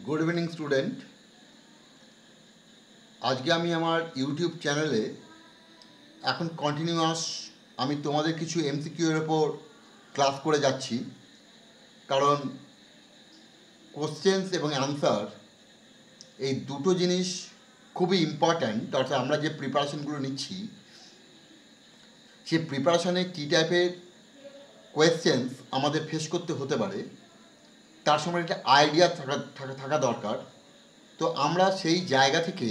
Good evening student. आज के आमी आमार यूट्यूब चैनेले এখন কন্টিনিউয়াস আমি তোমাদের কিছু এমসিকিউ এর উপর ক্লাস করে যাচ্ছি, কারণ কোশ্চেন্স এবং অ্যান্সার এই দুটো জিনিস খুবই ইম্পর্ট্যান্ট। অর্থাৎ আমরা যে প্রিপারেশনগুলো নিচ্ছি সেই প্রিপারেশনে কী টাইপের কোয়েশ্চেন্স আমাদের ফেস করতে হতে পারে তার সময় একটা আইডিয়া থাকা দরকার। তো আমরা সেই জায়গা থেকে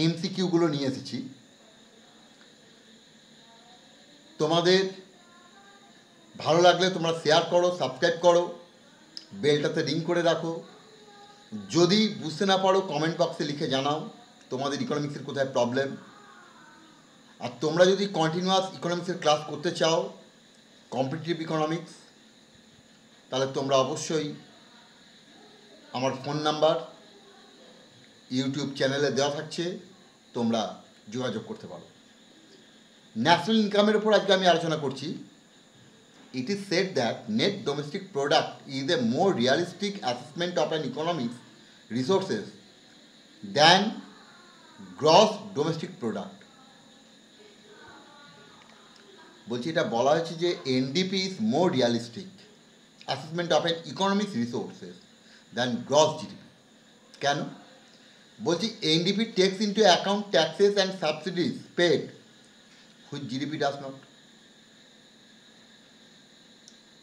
এমসিকিউগুলো নিয়ে এসেছি। তোমাদের ভালো লাগলে তোমরা শেয়ার করো, সাবস্ক্রাইব করো, বেলটাতে রিং করে রাখো। যদি বুঝতে না পারো কমেন্ট বক্সে লিখে জানাও তোমাদের ইকোনমিক্সের কোথায় প্রবলেম। আর তোমরা যদি কন্টিনিউয়াস ইকোনমিক্সের ক্লাস করতে চাও, কম্পিটিটিভ ইকোনমিক্স, তাহলে তোমরা অবশ্যই আমার ফোন নাম্বার ইউটিউব চ্যানেলে দেওয়া থাকছে, তোমরা যোগাযোগ করতে পারো। ন্যাশনাল ইনকামের উপর আজকে আমি আলোচনা করছি। It is said that net domestic product is a more realistic assessment of an economics resources than gross domestic product. বলছি এটা বলা হয়েছে যে NDP is more realistic assessment of an economics resources than gross GDP. কেন? বলছি NDP takes into account taxes and subsidies paid which GDP does not.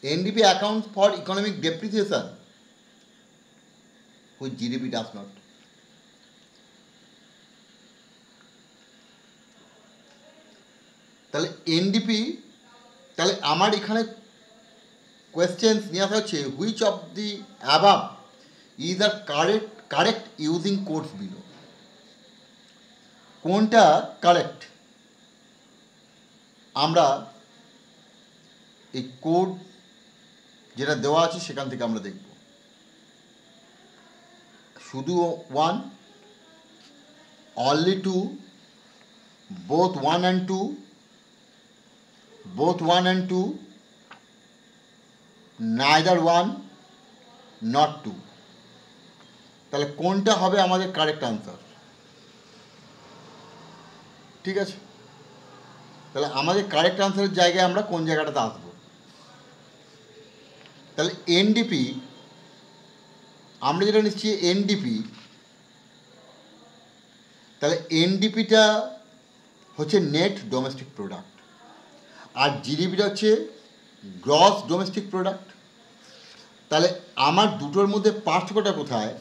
NDP accounts for economic depreciation which GDP does not. তাহলে NDP, তাহলে আমার এখানে questions নিয়ে আসা হচ্ছে which of the above is are correct using codes below. কোনটা correct আমরা এই কোড যেটা দেওয়া আছে সেখান থেকে আমরা দেখব। শুধু one, only two, both one and two, both one and two, neither one not two. তাহলে কোনটা হবে আমাদের কারেক্ট আনসার? ঠিক আছে, তাহলে আমাদের কারেক্ট আনসারের জায়গায় আমরা কোন জায়গাটাতে আসব? তাহলে এনডিপি আমরা যেটা নিচ্ছি এনডিপি, তাহলে এনডিপিটা হচ্ছে নেট ডোমেস্টিক প্রোডাক্ট আর জিডিপিটা হচ্ছে গ্রস ডোমেস্টিক প্রোডাক্ট। তাহলে আমার দুটোর মধ্যে পার্থক্যটা কোথায়?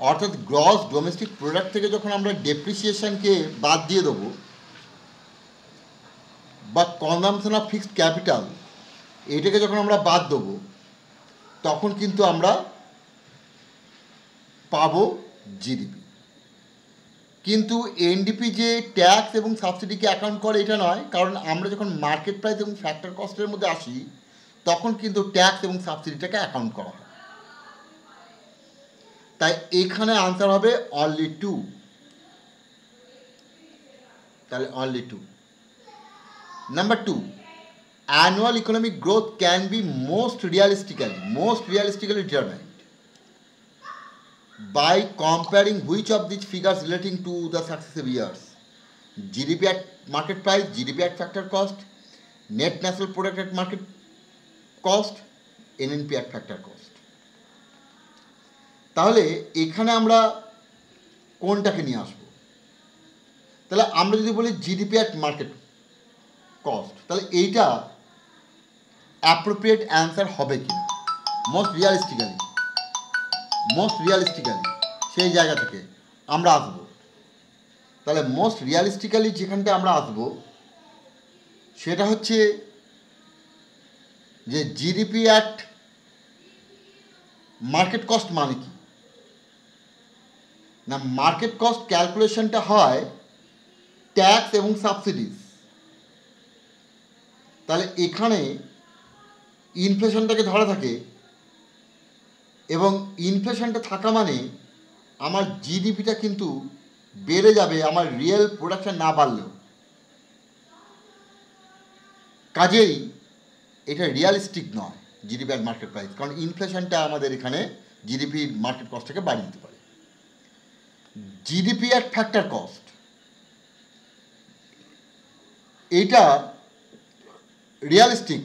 অর্থাৎ গ্রস ডোমেস্টিক প্রোডাক্ট থেকে যখন আমরা ডেপ্রিসিয়েশনকে বাদ দিয়ে দেবো বা কনজামশন অফ ফিক্সড ক্যাপিটাল এটাকে যখন আমরা বাদ দেবো তখন কিন্তু আমরা পাবো জিডিপি। কিন্তু এনডিপি যে ট্যাক্স এবং সাবসিডিকে অ্যাকাউন্ট করে এটা নয়, কারণ আমরা যখন মার্কেট প্রাইস এবং ফ্যাক্টর কস্টের মধ্যে আসি তখন কিন্তু ট্যাক্স এবং সাবসিডিটাকে অ্যাকাউন্ট করা হয়। তাই এখানে আনসার হবে অনলি টু। তাহলে only two. Number 2, annual economic growth can be most realistically determined by comparing which of these figures relating to the successive years: GDP at market price, GDP at factor cost, net national product at market cost, NNP at factor cost. তাহলে এখানে আমরা কোনটাকে নিয়ে আসবো? তাহলে আমরা যদি বলি জিডিপি অ্যাট মার্কেট কস্ট, তাহলে এইটা অ্যাপ্রোপ্রিয়েট অ্যান্সার হবে কি না? মোস্ট রিয়ালিস্টিক্যালি সেই জায়গা থেকে আমরা আসবো। তাহলে মোস্ট রিয়ালিস্টিক্যালি যেখানটা আমরা আসবো সেটা হচ্ছে যে জিডিপি অ্যাট মার্কেট কস্ট মানে কি না, মার্কেট কস্ট ক্যালকুলেশনটা হয় ট্যাক্স এবং সাবসিডিজ। তাহলে এখানে ইনফ্লেশনটাকে ধরা থাকে এবং ইনফ্লেশনটা থাকা মানে আমার জিডিপিটা কিন্তু বেড়ে যাবে আমার রিয়েল প্রোডাকশন না বাড়লেও। কাজেই এটা রিয়ালিস্টিক নয় জিডিপি অ্যাট মার্কেট প্রাইস, কারণ ইনফ্লেশনটা আমাদের এখানে জিডিপির মার্কেট কস্টটাকে বাড়িয়ে দিতে পারে। জিডিপি অ্যাট ফ্যাক্টর কস্ট, এইটা realistic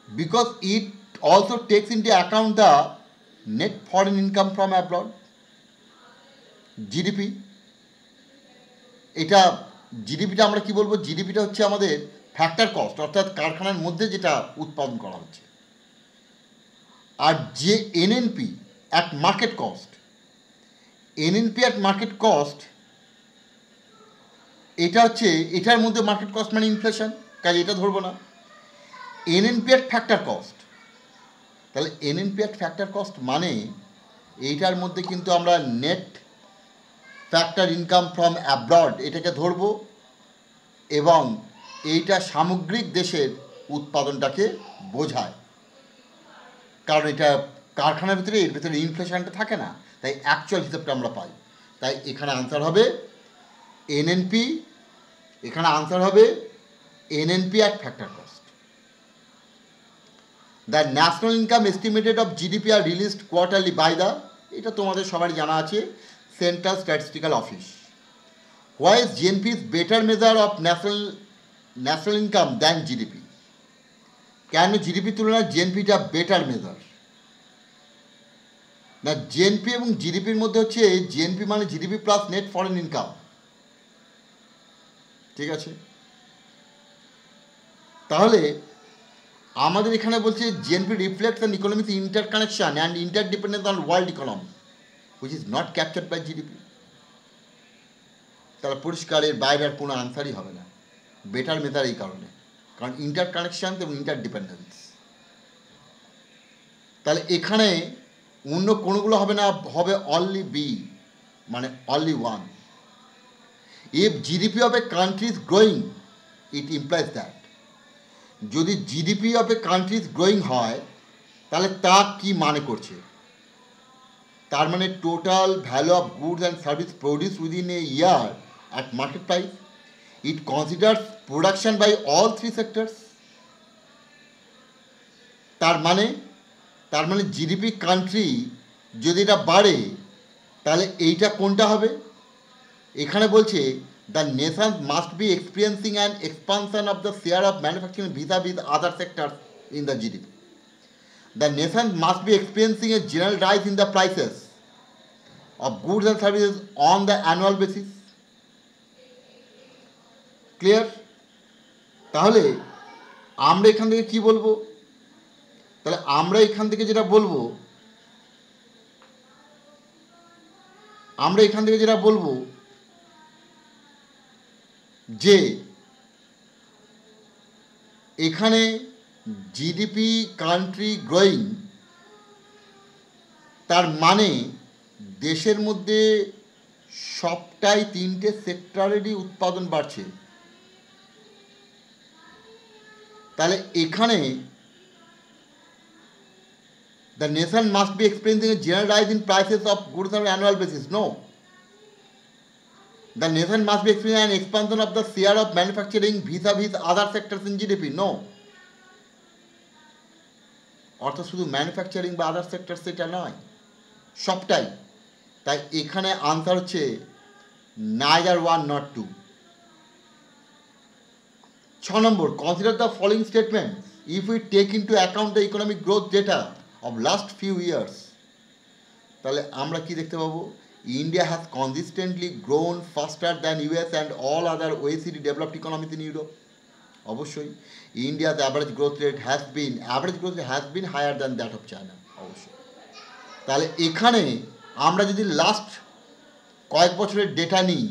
because it also takes into account the net foreign income from abroad. GDP, এটা জিডিপিটা আমরা কি বলবো, জিডিপিটা হচ্ছে আমাদের ফ্যাক্টর কস্ট, অর্থাৎ কারখানার মধ্যে যেটা উৎপাদন করা হচ্ছে। আর যে NNP at market cost, NNP at market cost এটা হচ্ছে, এটার মধ্যে মার্কেট কস্ট মানে ইনফ্লেশন, কাজে এটা ধরবো না। এনএনপি অ্যাট ফ্যাক্টর কস্ট, তাহলে এনএনপি অ্যাট ফ্যাক্টর কস্ট মানে এইটার মধ্যে কিন্তু আমরা net factor income from abroad এটাকে ধরবো, এবং এইটা সামগ্রিক দেশের উৎপাদনটাকে বোঝায়, কারণ এটা কারখানার ভিতরে, এর ভিতরে ইনফ্লেশনটা থাকে না, তাই অ্যাকচুয়াল হিসাবটা আমরা পাই। তাই এখানে আনসার হবে এনএনপি, এখানে আনসার হবে NNP at factor cost. The national income estimated of GDP are released quarterly by the, এটা তোমাদের সবার জানা আছে, central statistical office. Why is GNP is better measure of national income than GDP? কেন জিডিপির তুলনায় জিএনপিটা বেটার মেজার? না, জিএনপি এবং জিডিপির মধ্যে হচ্ছে, জিএনপি মানে GDP plus net foreign income, ঠিক আছে? তাহলে আমাদের এখানে বলছে GNP reflects an economic interconnection and ইন্টারডিপেন্ডেন্স on world economy which is not captured by GDP. তাহলে পরিষ্কার এর বাইরে আর কোনো আনসারই হবে না, বেটার মেজার এই কারণে, কারণ ইন্টারকানেকশন এবং ইন্টারডিপেন্ডেন্স। তাহলে এখানে অন্য কোনোগুলো হবে না, হবে অনলি বি, মানে only one. If GDP of a country is growing it implies that, যদি GDP of a country is growing হয় তাহলে তা কি মানে করছে? তার মানে total value of goods and service produce within a year at market price, it considers production by all three sectors. তার মানে জিডিপি কান্ট্রি যদি এটা বাড়ে তাহলে এইটা কোনটা হবে? এখানে বলছে the nation must be experiencing an expansion of the share of manufacturing viz other sector in the GDP. The nation must be experiencing a general rise in the prices of goods and services on the annual basis. Clear? তাহলে আমরা এখান থেকে কি বলবো? তাহলে আমরা এখান থেকে যেটা বলবো, যে এখানে জিডিপি কান্ট্রি গ্রোয়িং, তার মানে দেশের মধ্যে সবটাই তিনটে সেক্টরেরই উৎপাদন বাড়ছে। তাহলে এখানে the nation must be experiencing a general rise in prices of goods on an annual basis. No. The nation must be experiencing an expansion of the share of manufacturing vis-a-vis other sectors in GDP. No. অর্থাৎ শুধু manufacturing বা other sector সেটা নয়, সবটাই। তাই এখানে answer হচ্ছে neither one not two। 6 number, consider the following statements if we take into account the economic growth data of last few years। তাহলে আমরা কি দেখতে পাবো? India has consistently grown faster than US and all other OECD developed economies in Europe। অবশ্যই India's average growth rate has been higher than that of China। অবশ্যই। তাহলে এখানে আমরা যদি লাস্ট কয়েক বছরের ডেটা নিই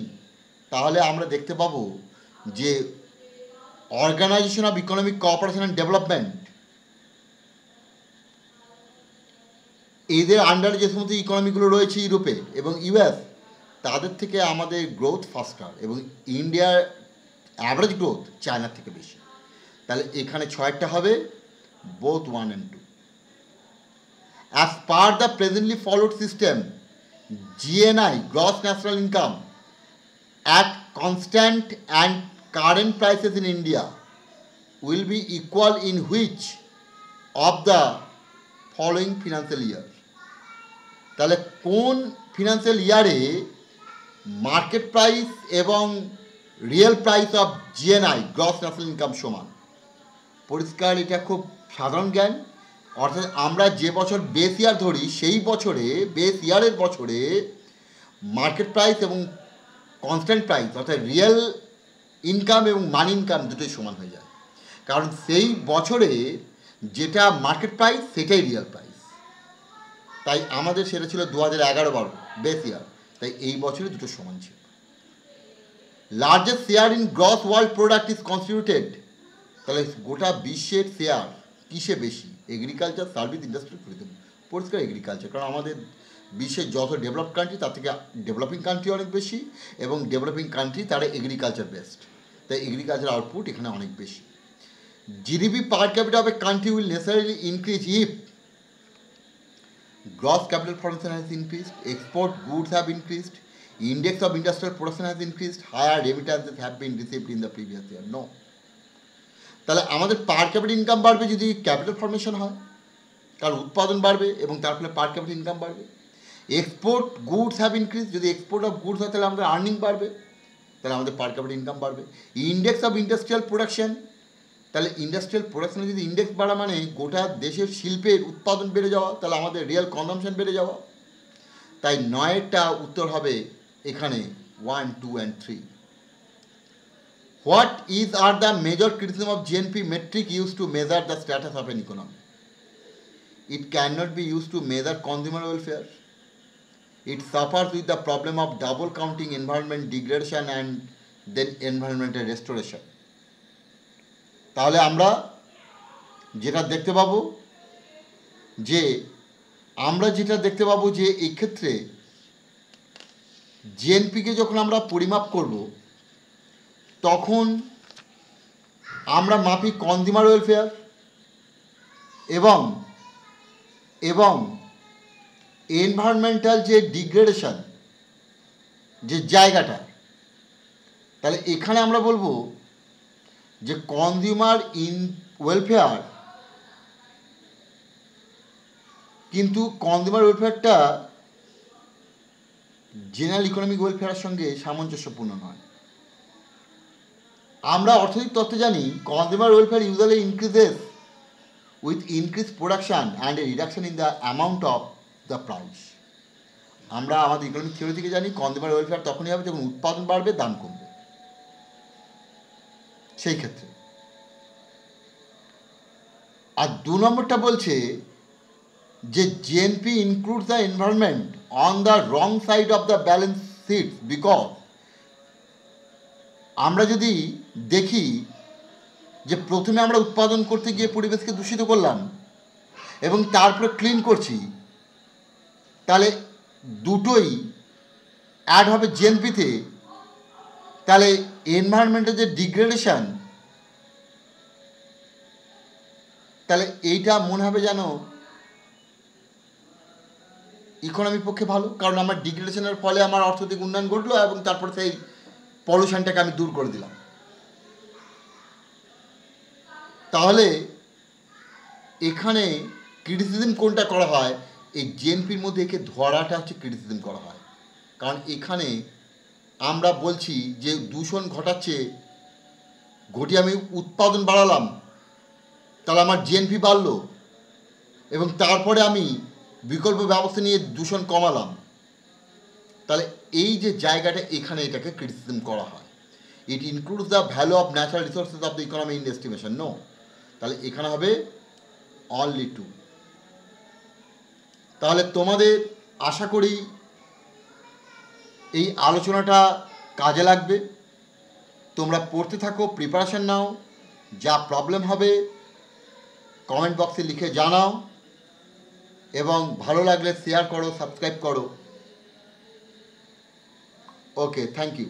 তাহলে আমরা দেখতে পাবো যে organization of economic cooperation and development, এদের আন্ডারে যে সমস্ত ইকোনমিগুলো রয়েছে ইউরোপে এবং ইউএস, তাদের থেকে আমাদের গ্রোথ ফাস্টার, এবং ইন্ডিয়ার অ্যাভারেজ গ্রোথ চায়নার থেকে বেশি। তাহলে এখানে 6টা হবে both 1 and 2। As per the presently followed system, GNI gross national income at constant and current prices in India will be equal in which of the following financial year. তাহলে কোন financial ইয়ারে মার্কেট প্রাইস এবং real price of GNI gross national income সমান? পরিষ্কার, এটা খুব সাধারণ জ্ঞান। অর্থাৎ আমরা যে বছর বেস ইয়ার ধরি সেই বছরে, বেস ইয়ারের বছরে মার্কেট প্রাইস এবং কনস্ট্যান্ট প্রাইস অর্থাৎ রিয়েল ইনকাম এবং মানি ইনকাম দুটোই সমান হয়ে যায়। কারণ সেই বছরে যেটা মার্কেট প্রাইস সেটাই রিয়েল প্রাইস। তাই আমাদের সেটা ছিল 2011-12 বেস ইয়ার, তাই এই বছরে দুটো সমান ছিল। Largest share in gross world product is constituted, তাহলে গোটা বিশ্বের শেয়ার কিসে বেশি? Agriculture, service, industry, tourism. পরিষ্কার এগ্রিকালচার, কারণ আমাদের বিশ্বের যত ডেভেলপ কান্ট্রি তার থেকে ডেভেলপিং কান্ট্রি অনেক বেশি, এবং ডেভেলপিং কান্ট্রি তারা এগ্রিকালচার বেসড, তাই এগ্রিকালচার আউটপুট এখানে অনেক বেশি। GDP per capital of a country will necessarily increase if gross capital formation has increased, export goods have increased, index of industrial production has increased, higher remittances have been received in the previous year. No. তাহলে আমাদের পার capital income বাড়বে যদি capital formation হয়, কারণ উৎপাদন বাড়বে এবং তার ফলে পার ক্যাপিটাল ইনকাম বাড়বে। এক্সপোর্ট গুডস হ্যাভ ইনক্রিজ, যদি এক্সপোর্ট অফ গুডস হয় তাহলে আমাদের আর্নিং বাড়বে, তাহলে আমাদের পার ক্যাপিটাল ইনকাম বাড়বে। ইন্ডেক্স অফ ইন্ডাস্ট্রিয়াল প্রোডাকশন, তাহলে ইন্ডাস্ট্রিয়াল প্রোডাকশনে যদি ইন্ডেক্স বাড়া মানে গোটা দেশের শিল্পের উৎপাদন বেড়ে যাওয়া, তাহলে আমাদের রিয়েল কনজামশন বেড়ে যাওয়া। তাই 9টা উত্তর হবে এখানে 1, 2 and 3। What is are the major criticism of GNP metric use to measure the status of an economy? It can not be use to measure consumer welfare. It suffers with the problem of double counting environment degradation and then environmental restoration. তাহলে আমরা যেটা দেখতে পাবো যে এই ক্ষেত্রে জিএনপিকে যখন আমরা পরিমাপ করব তখন আমরা মাপি কনজিউমার ওয়েলফেয়ার এবং এনভায়রনমেন্টাল যে ডিগ্রেডেশন যে জায়গাটা, তাহলে এখানে আমরা বলবো যে কনজিউমার ওয়েলফেয়ার, কিন্তু কনজিউমার ওয়েলফেয়ারটা জেনারেল ইকোনমিক ওয়েলফেয়ারের সঙ্গে সামঞ্জস্যপূর্ণ নয়। আমরা অর্থনৈতিক তত্ত্বে জানি consumer welfare usually increases with increase production and a reduction in the amount of the price. আমরা আমাদের ইকোনমিক থিওরি থেকে জানি কনজিউমার ওয়েলফেয়ার তখনই হবে যখন উৎপাদন বাড়বে, দাম কমবে। সেই ক্ষেত্রে আর 2 নম্বরটা বলছে যে GNP includes the environment on the wrong side of the balance sheet, because আমরা যদি দেখি যে প্রথমে আমরা উৎপাদন করতে গিয়ে পরিবেশকে দূষিত করলাম এবং তারপরে ক্লিন করছি, তাহলে দুটোই অ্যাড হবে জিএনপিতে। তাহলে এনভায়রনমেন্টের যে ডিগ্রেডেশন, তাহলে এইটা মনে হবে যেন ইকোনমির পক্ষে ভালো, কারণ আমার ডিগ্রেডেশনের ফলে আমার অর্থনৈতিক উন্নয়ন ঘটলো এবং তারপরে সেই পলিউশনটাকে আমি দূর করে দিলাম। তাহলে এখানে ক্রিটিসিজম কোনটা করা হয়? এই জিএনপির মধ্যে একে ধরাটা হচ্ছে ক্রিটিসিজম করা হয়, কারণ এখানে আমরা বলছি যে দূষণ ঘটিয়ে আমি উৎপাদন বাড়ালাম, তাহলে আমার জিএনপি বাড়লো, এবং তারপরে আমি বিকল্প ব্যবস্থা নিয়ে দূষণ কমালাম। তাহলে এই যে জায়গাটা, এখানে এটাকে ক্রিটিসিজম করা হয়। It includes the value of natural resources of the economy in estimation. No, তাহলে এখানে হবে অনলি 2। তাহলে তোমাদের আশা করি এই আলোচনাটা কাজে লাগবে। তোমরা পড়তে থাকো, প্রিপারেশন নাও, যা প্রবলেম হবে কমেন্ট বক্সে লিখে জানাও, এবং ভালো লাগলে শেয়ার করো, সাবস্ক্রাইব করো। ওকে, থ্যাংক ইউ।